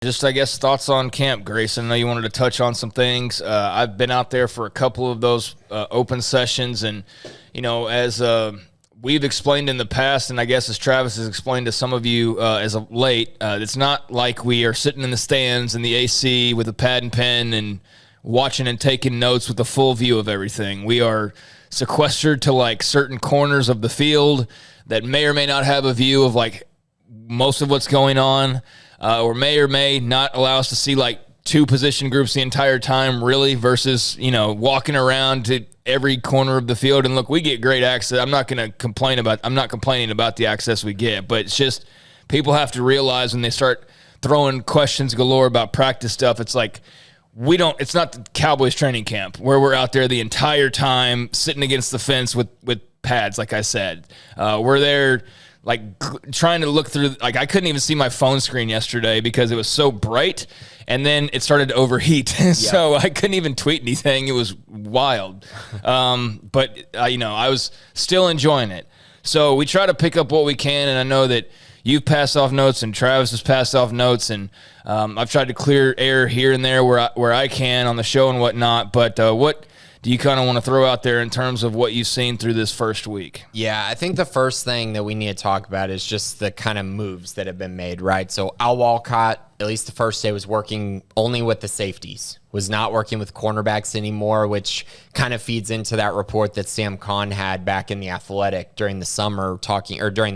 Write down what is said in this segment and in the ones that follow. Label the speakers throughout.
Speaker 1: Just, I guess, thoughts on camp, Grayson. I know you wanted to touch on some things. I've been out there for a couple of those open sessions, and, as we've explained in the past, and I guess as Travis has explained to some of you as of late, it's not like we are sitting in the stands in the AC with a pad and pen and watching and taking notes with a full view of everything. We are sequestered to, like, certain corners of the field that may or may not have a view of, like, most of what's going on. Or may not allow us to see like two position groups the entire time, really, versus, walking around to every corner of the field. And look, we get great access. I'm not complaining about the access we get, but it's just people have to realize when they start throwing questions galore about practice stuff, it's like it's not the Cowboys training camp where we're out there the entire time sitting against the fence with pads, like I said. We're there trying to look through, I couldn't even see my phone screen yesterday because it was so bright, and then it started to overheat. So I couldn't even tweet anything. It was wild. But I was still enjoying it. So we try to pick up what we can, and I know that you've passed off notes and Travis has passed off notes, and I've tried to clear air here and there where I can on the show and whatnot. But what do you kind of want to throw out there in terms of what you've seen through this first week?
Speaker 2: Yeah, I think the first thing that we need to talk about is just the kind of moves that have been made, right? So Al Walcott, at least the first day, was working only with the safeties, was not working with cornerbacks anymore, which kind of feeds into that report that Sam Kahn had back in The Athletic during the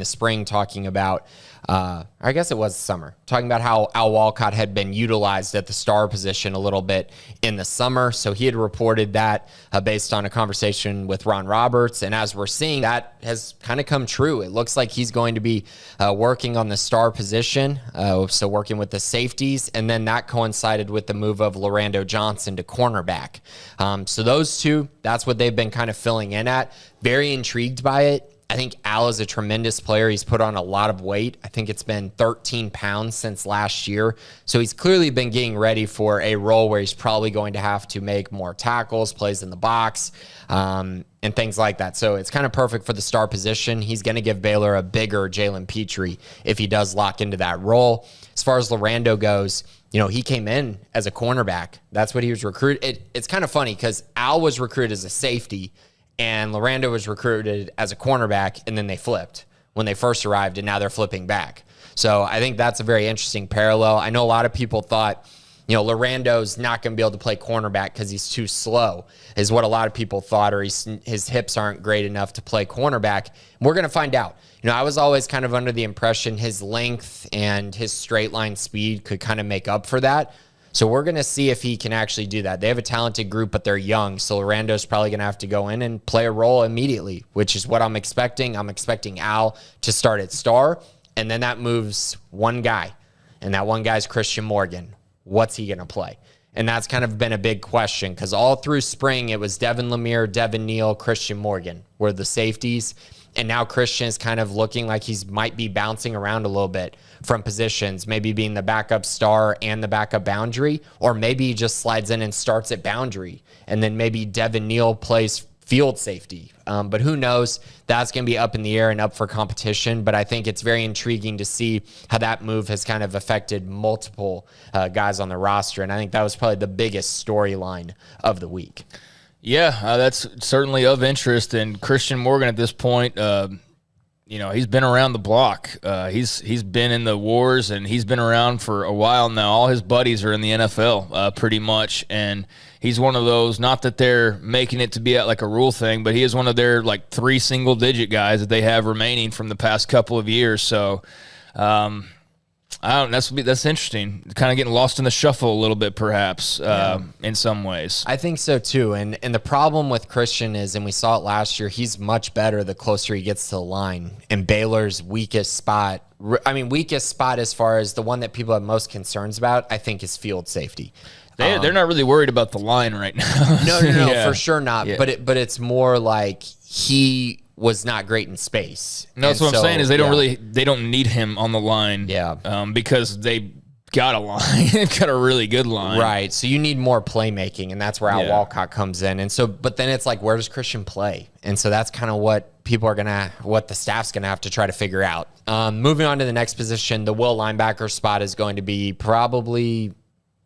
Speaker 2: spring talking about, I guess it was summer, talking about how Al Walcott had been utilized at the star position a little bit in the summer. So he had reported that based on a conversation with Ron Roberts. And as we're seeing, that has kind of come true. It looks like he's going to be working on the star position, so working with the safeties. And then that coincided with the move of Lorando Johnson to cornerback. So those two, that's what they've been kind of filling in at. Very intrigued by it. I think Al is a tremendous player. He's put on a lot of weight. I think it's been 13 pounds since last year. So he's clearly been getting ready for a role where he's probably going to have to make more tackles, plays in the box, and things like that. So it's kind of perfect for the star position. He's going to give Baylor a bigger Jalen Petrie if he does lock into that role. As far as Lorando goes, he came in as a cornerback. That's what he was recruited. It's kind of funny because Al was recruited as a safety, and Lorando was recruited as a cornerback, and then they flipped when they first arrived, and now they're flipping back. So I think that's a very interesting parallel. I know a lot of people thought, Lorando's not going to be able to play cornerback because he's too slow, is what a lot of people thought, or his hips aren't great enough to play cornerback. We're going to find out. I was always kind of under the impression his length and his straight line speed could kind of make up for that. So we're going to see if he can actually do that. They have a talented group, but they're young. So Lorando's probably going to have to go in and play a role immediately, which is what I'm expecting. I'm expecting Al to start at star, and then that moves one guy, and that one guy's Christian Morgan. What's he going to play? And that's kind of been a big question because all through spring, it was Devin Lemire, Devin Neal, Christian Morgan were the safeties. And now Christian is kind of looking like he might be bouncing around a little bit from positions, maybe being the backup star and the backup boundary, or maybe he just slides in and starts at boundary. And then maybe Devin Neal plays field safety. But who knows? That's going to be up in the air and up for competition. But I think it's very intriguing to see how that move has kind of affected multiple guys on the roster. And I think that was probably the biggest storyline of the week.
Speaker 1: Yeah, that's certainly of interest. And Christian Morgan at this point, he's been around the block. He's been in the wars, and he's been around for a while now. All his buddies are in the NFL pretty much, and he's one of those, not that they're making it to be like a rule thing, but he is one of their like 3 single-digit guys that they have remaining from the past couple of years. So that's interesting. Kind of getting lost in the shuffle a little bit, perhaps, in some ways.
Speaker 2: I think so too. And the problem with Christian is, and we saw it last year, he's much better the closer he gets to the line. And Baylor's weakest spot as far as the one that people have most concerns about, I think, is field safety.
Speaker 1: They're not really worried about the line right now.
Speaker 2: No, yeah. For sure not. Yeah. But it's more like he was not great in space.
Speaker 1: No, that's what I'm saying is they don't need him on the line.
Speaker 2: Yeah.
Speaker 1: Because they got a line. They've got a really good line.
Speaker 2: Right. So you need more playmaking, and that's where Al Walcott comes in. And so, but then it's like, where does Christian play? And so that's kind of what what the staff's gonna have to try to figure out. Moving on to the next position, the will linebacker spot is going to be probably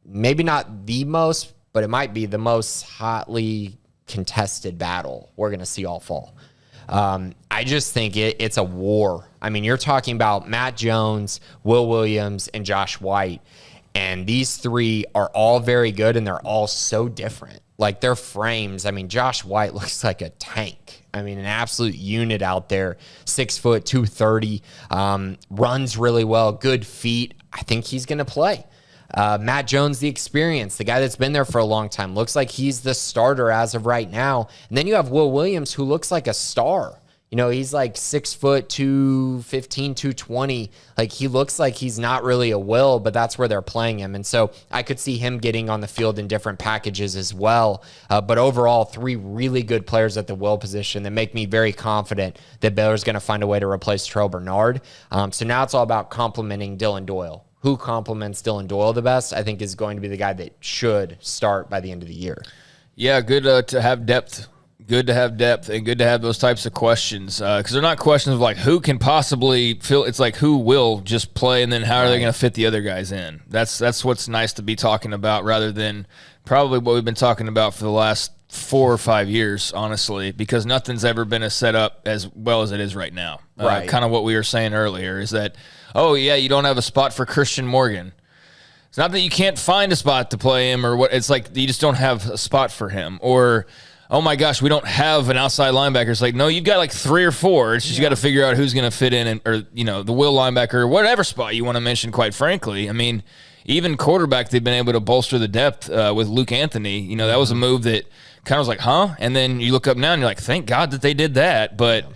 Speaker 2: maybe not the most, but it might be the most hotly contested battle we're gonna see all fall. I just think it's a war. I mean, you're talking about Matt Jones, Will Williams, and Josh White. And these three are all very good, and they're all so different. Like, their frames, I mean, Josh White looks like a tank. I mean, an absolute unit out there. 6 foot, 230, runs really well, good feet. I think he's going to play. Matt Jones, the experience, the guy that's been there for a long time, looks like he's the starter as of right now. And then you have Will Williams, who looks like a star. You know, he's like 6 foot, 215, 220. Like, he looks like he's not really a will, but that's where they're playing him. And so I could see him getting on the field in different packages as well. But overall, three really good players at the will position that make me very confident that Baylor's going to find a way to replace Terrell Bernard. So now it's all about complimenting Dylan Doyle. Who compliments Dylan Doyle the best, I think, is going to be the guy that should start by the end of the year.
Speaker 1: Yeah, good to have depth. Good to have depth and good to have those types of questions because they're not questions of like who can possibly fill. It's like who will just play and then how are they going to fit the other guys in. That's what's nice to be talking about rather than probably what we've been talking about for the last 4 or 5 years, honestly, because nothing's ever been set up as well as it is right now.
Speaker 2: Right.
Speaker 1: Kind of what we were saying earlier is that, oh, yeah, you don't have a spot for Christian Morgan. It's not that you can't find a spot to play him or what. It's like you just don't have a spot for him or – oh my gosh, we don't have an outside linebacker. It's like, no, you've got like 3 or 4. It's just you got to figure out who's going to fit in, or you know, the will linebacker, or whatever spot you want to mention. Quite frankly, I mean, even quarterback, they've been able to bolster the depth with Luke Anthony. You know, that was a move that kind of was like, huh? And then you look up now and you're like, thank God that they did that. But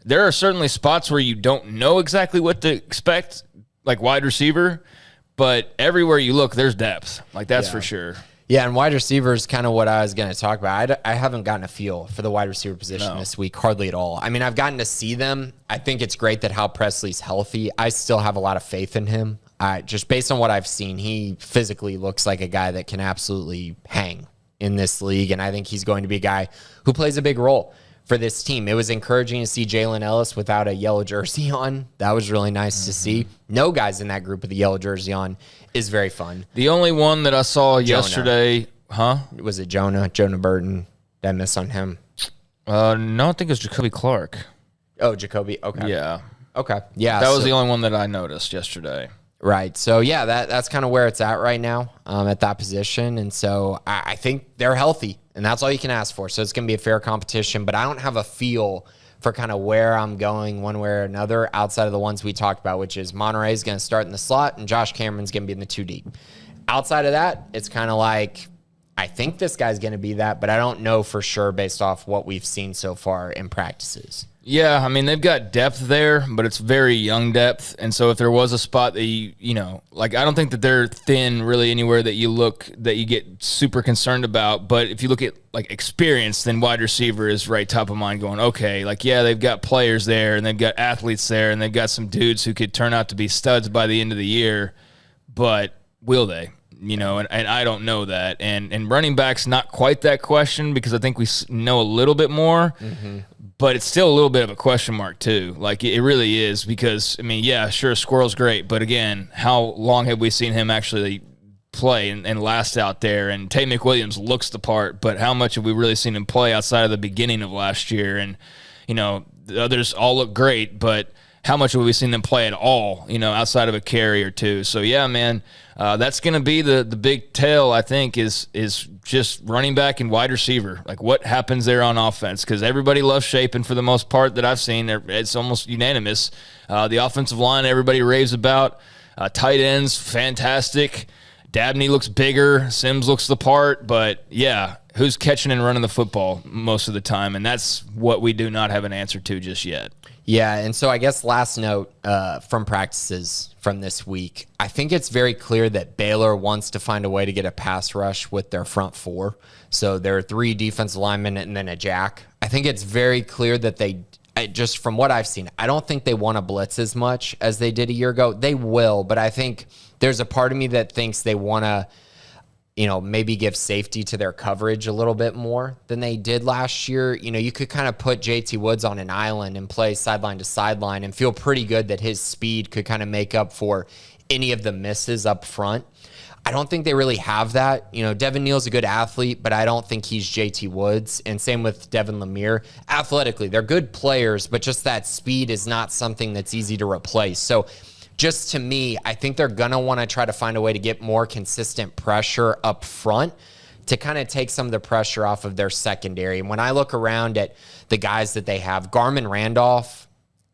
Speaker 1: there are certainly spots where you don't know exactly what to expect, like wide receiver. But everywhere you look, there's depth. Like that's for sure.
Speaker 2: Yeah, and wide receiver is kind of what I was going to talk about. I haven't gotten a feel for the wide receiver position this week, hardly at all. I mean, I've gotten to see them. I think it's great that Hal Presley's healthy. I still have a lot of faith in him. Just based on what I've seen, he physically looks like a guy that can absolutely hang in this league, and I think he's going to be a guy who plays a big role for this team. It was encouraging to see Jalen Ellis without a yellow jersey on. That was really nice to see. No guys in that group with a yellow jersey on is very fun.
Speaker 1: The only one that I saw yesterday,
Speaker 2: was it Jonah Burton? Did I miss on him?
Speaker 1: No, I think it was Jacoby Clark.
Speaker 2: Oh, Jacoby. Okay.
Speaker 1: Yeah.
Speaker 2: Okay. Yeah.
Speaker 1: That was the only one that I noticed yesterday.
Speaker 2: Right. So, yeah, that's kind of where it's at right now at that position. And so I think they're healthy, and that's all you can ask for. So it's going to be a fair competition, but I don't have a feel for kind of where I'm going one way or another outside of the ones we talked about, which is Monterey is going to start in the slot and Josh Cameron's going to be in the 2 deep. Outside of that, it's kind of like I think this guy's going to be that, but I don't know for sure based off what we've seen so far in practices.
Speaker 1: Yeah, I mean, they've got depth there, but it's very young depth. And so if there was a spot that you know, like I don't think that they're thin really anywhere that you look that you get super concerned about. But if you look at like experience, then wide receiver is right top of mind going, okay, like, yeah, they've got players there and they've got athletes there and they've got some dudes who could turn out to be studs by the end of the year. But will they? You know, and I don't know that. And running back's not quite that question because I think we know a little bit more. Mm-hmm. But it's still a little bit of a question mark, too. Like, it really is because, I mean, yeah, sure, Squirrel's great. But, again, how long have we seen him actually play and last out there? And Tate McWilliams looks the part, but how much have we really seen him play outside of the beginning of last year? And, you know, the others all look great, but how much have we seen them play at all, you know, outside of a carry or two? So, yeah, man, that's going to be the big tell, I think, is just running back and wide receiver. Like, what happens there on offense? Because everybody loves Shapen for the most part that I've seen. It's almost unanimous. The offensive line, everybody raves about. Tight ends, fantastic. Dabney looks bigger. Sims looks the part. But, yeah, who's catching and running the football most of the time? And that's what we do not have an answer to just yet.
Speaker 2: Yeah, and so I guess last note from practices from this week, I think it's very clear that Baylor wants to find a way to get a pass rush with their front 4. So there are 3 defensive linemen and then a jack. I think it's very clear that just from what I've seen, I don't think they want to blitz as much as they did a year ago. They will, but I think there's a part of me that thinks they want to maybe give safety to their coverage a little bit more than they did last year. You could kind of put JT Woods on an island and play sideline to sideline and feel pretty good that his speed could kind of make up for any of the misses up front. I don't think they really have that. Devin Neal's a good athlete, but I don't think he's JT Woods. And same with Devin Lemire. Athletically, they're good players, but just that speed is not something that's easy to replace. So just to me, I think they're going to want to try to find a way to get more consistent pressure up front to kind of take some of the pressure off of their secondary. And when I look around at the guys that they have, Garmin Randolph,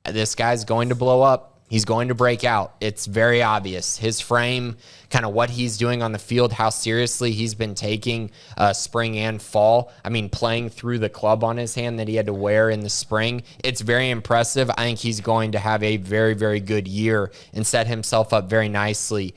Speaker 2: this guy's going to blow up. He's going to break out. It's very obvious. His frame, kind of what he's doing on the field, how seriously he's been taking spring and fall. I mean, playing through the club on his hand that he had to wear in the spring. It's very impressive. I think he's going to have a very, very good year and set himself up very nicely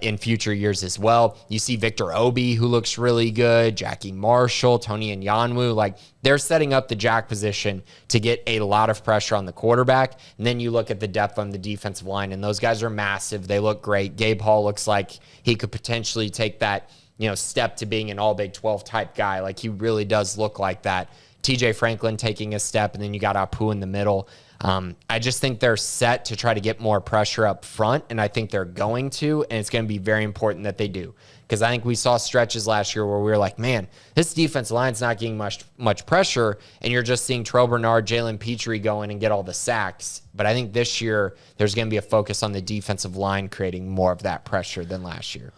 Speaker 2: in future years as well. You see Victor Obi, who looks really good, Jackie Marshall, Tony Nyanwu. Like, they're setting up the jack position to get a lot of pressure on the quarterback. And then you look at the depth on the defensive line, and those guys are massive. They look great. Gabe Hall looks like he could potentially take that, step to being an all Big 12 type guy. Like, he really does look like that. TJ Franklin taking a step, and then you got Apu in the middle. I just think they're set to try to get more pressure up front, and I think they're going to, and it's going to be very important that they do. Because I think we saw stretches last year where we were like, man, this defensive line's not getting much pressure, and you're just seeing Terrell Bernard, Jalen Petrie go in and get all the sacks. But I think this year there's going to be a focus on the defensive line creating more of that pressure than last year.